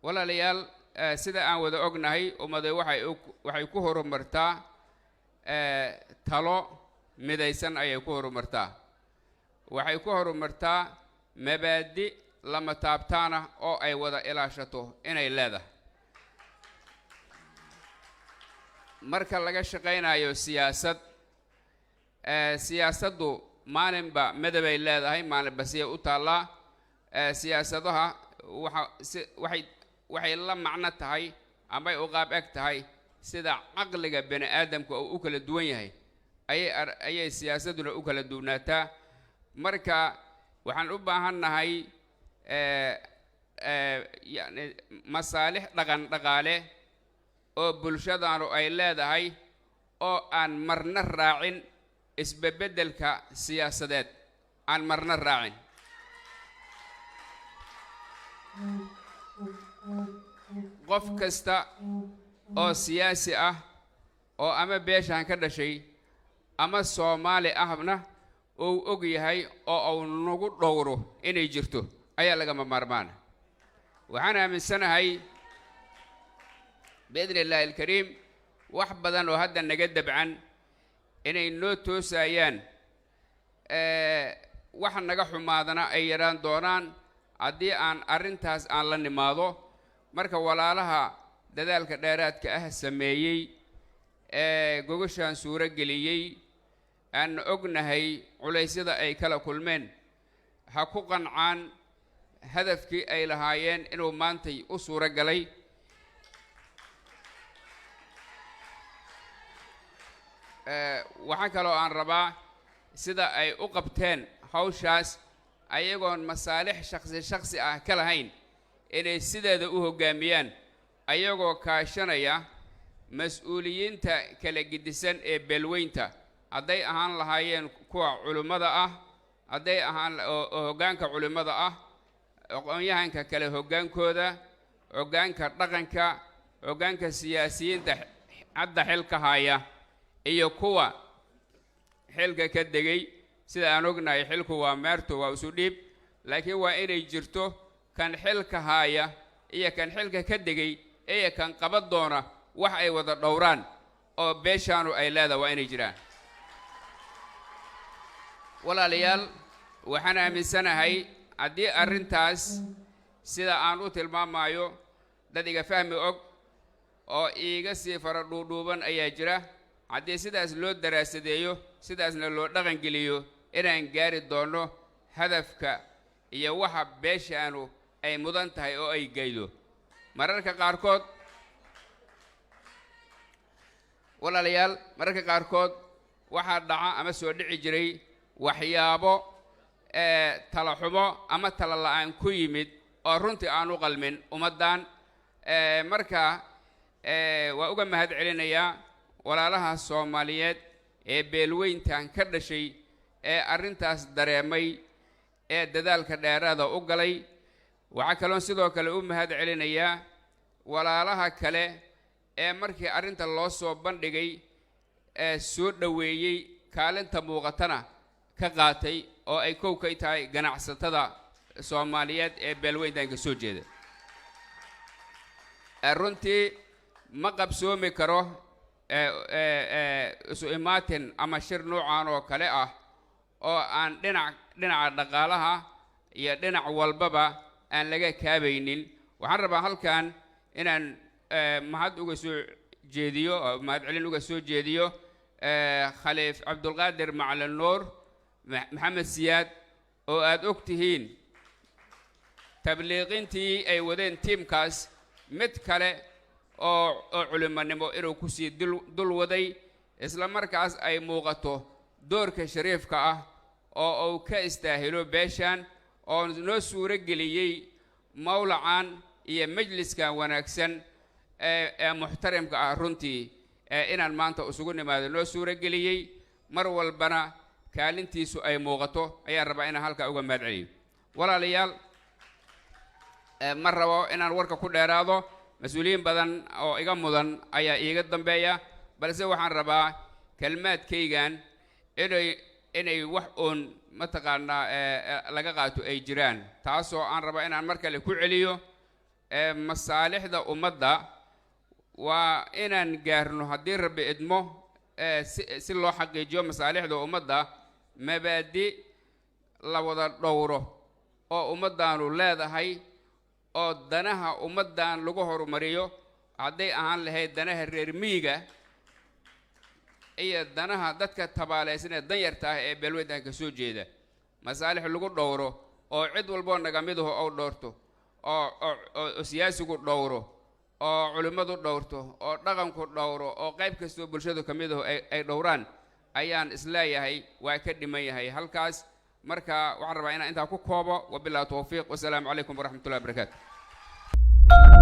walaalayaal sida aan wada ognahay ummaday waxay ku horumartaa talo midaysan ayay ku horumartaa waxay ku horumartaa mabaadi lama taabtaana oo ay wada ilaashato inay leedahay marka laga shaqeynayo siyaasaddu maalinba madabay leedahay maalinba si u taala siyaasadaha waxay la macno tahay ama ay u qaab eg tahay sida aqliga bani aadamku uu kala duwan yahay ayay siyaasaduna u kala duwanaataa marka waxaan u baahannahay yani masaalix dhaqaale oo bulshadaanu ay leedahay oo aan marna raacin isbeddelka siyaasadeed aan marna raacin qof kasta oo siyaasi ah oo ama beeshan ka dhashay ama Soomaali ahna oo og yahay oo uu nagu dhowro inay jirto ayaa laga maarmaan waxaan aaminsanahay بإذن الله الكريم وحبذا وهذا النجد بعن إن النوتوس أيان وحن نجحوا معنا أيران دوران عدي عن أرنتاس عن لن ماضو مركب ولا لها ذلك دارات كأهسميي جوجشان سورة جليي أن أجنهي عليسدا أي كلا كل من حقوقا عن هدفك أي لهاين إنه مانتي أسورة جلي waxaan kaloo aan rabaa sida ay u qabteen hawshaas ayagoon masaalix shakhsi ah ka lahayn inay sideeda u hoggaamiyaan ayagoo kaashanaya mas'uuliyiinta kala gidisan ee beelweynta hadday ahaan lahaayeen kuwa culimada ah hadday ahaan hoggaanka culimada ah aqoonyahanka kale hoggaankooda hoggaanka dhaqanka hoggaanka siyaasiyiinta hadda xilka haya iyo kuwa xilka ka degay sida aan ognahay xilku waa meerto waa isu dhiib laakiin waa inay jirto kan xilka haya iyo kan xilka ka degay iyo kan qabad doona wax ay wada dhowraan oo beeshaanu ay leedahay waa inay jiraan walaalayaal waxaan aaminsanahay haddii arrintaas sida aan u tilmaamayo dad iga fahmi og oo iiga sii fara dhuudhuuban ayaa jira haddii sidaas loo daraasadeeyo sidaasna loo dhaqan geliyo inaan gaari doono hadafka iyo waxa beeshaanu ay mudan tahay oo ay geydo mararka qaarkood walaalayaal mararka qaarkood waxaa dhaca ama soo dhici jiray waxyaabo tala xumo ama tala la'aan ku yimid oo runtii aan u qalmin ummaddan marka waa uga mahad celinayaa walaalaha Soomaaliyeed ee beelweyntan ka dhashay ee arrintaas dareemay ee dadaalka dheeraada u galay waxa kale oo sidoo kale u mahad celinayaa walaalaha kale ee markii arrinta loo soo bandhigay ee soo dhaweeyay kaalinta muuqatana ka qaatay oo ay kow ka tahay ganacsatada Soomaaliyeed ee beelweyntan ka soo jeeda runtii ma qabsoomi karo isu imaatin ama shir noocan oo kale ah oo aan dhinaca dhaqaalaha iyo dhinac walbaba aan laga kaabaynin waxaan rabaa halkan inaan mahad uga soo jeediyo mahad celin uga soo jeediyo khaliif Cabdulqaadir Macalin Nuur Maxamed Siyaad oo aad ogtihiin tabliiqintii ay wadeen tiimkaas mid kale oo culimanimo inuu ku sii dul waday isla markaas ay muuqato doorka shariifka ah oo uu ka istaahilo beeshan oo noo suuro geliyay mawlacan iyo majliskan wanaagsan ee muxtaramka ah runtii inaan maanta isugu nimaado noo suuro geliyay mar walbana kaalintiisu ay muuqato ayaan rabaa inaan halka uga mahad celiyo walaalayaal ma rabo inaan warka ku dheeraado مسؤولين بدن أو إيجا مدن أيا إيجا دمبيا بس waxaan rabaa kelmaadkaygan inay wax oon mataqaana laga qaato ay jiraan taasoo aan rabaa inaan mar kale ku celiyo masaalixda ummadda waa inaan gaarno haddii rabbi idmo si loo xaqiijiyo masaalixda ummadda mabaadi la wada dhowro oo ummaddaanu leedahay oo danaha ummaddan lagu horumariyo hadday ahaan lahayd danaha reer miyiga iyo danaha dadka tabaalaysan ee danyarta ah ee beelweydanka soo jeeda masaalix lagu dhowro oo cid walboo naga miduhu oo dhowrto oo siyaasigu dhowro oo culimmadu dhowrto oo dhaqanku dhowro oo qayb kastoo bulshadu ka miduhu ay dhowraan ayaan isleeyahay waa ka dhiman yahay halkaas marka waxaan rabaa inaan intaa ku koobo wabilaahi tawfiiq wasalaamu calaykum waraxmatullahi wabarakaatu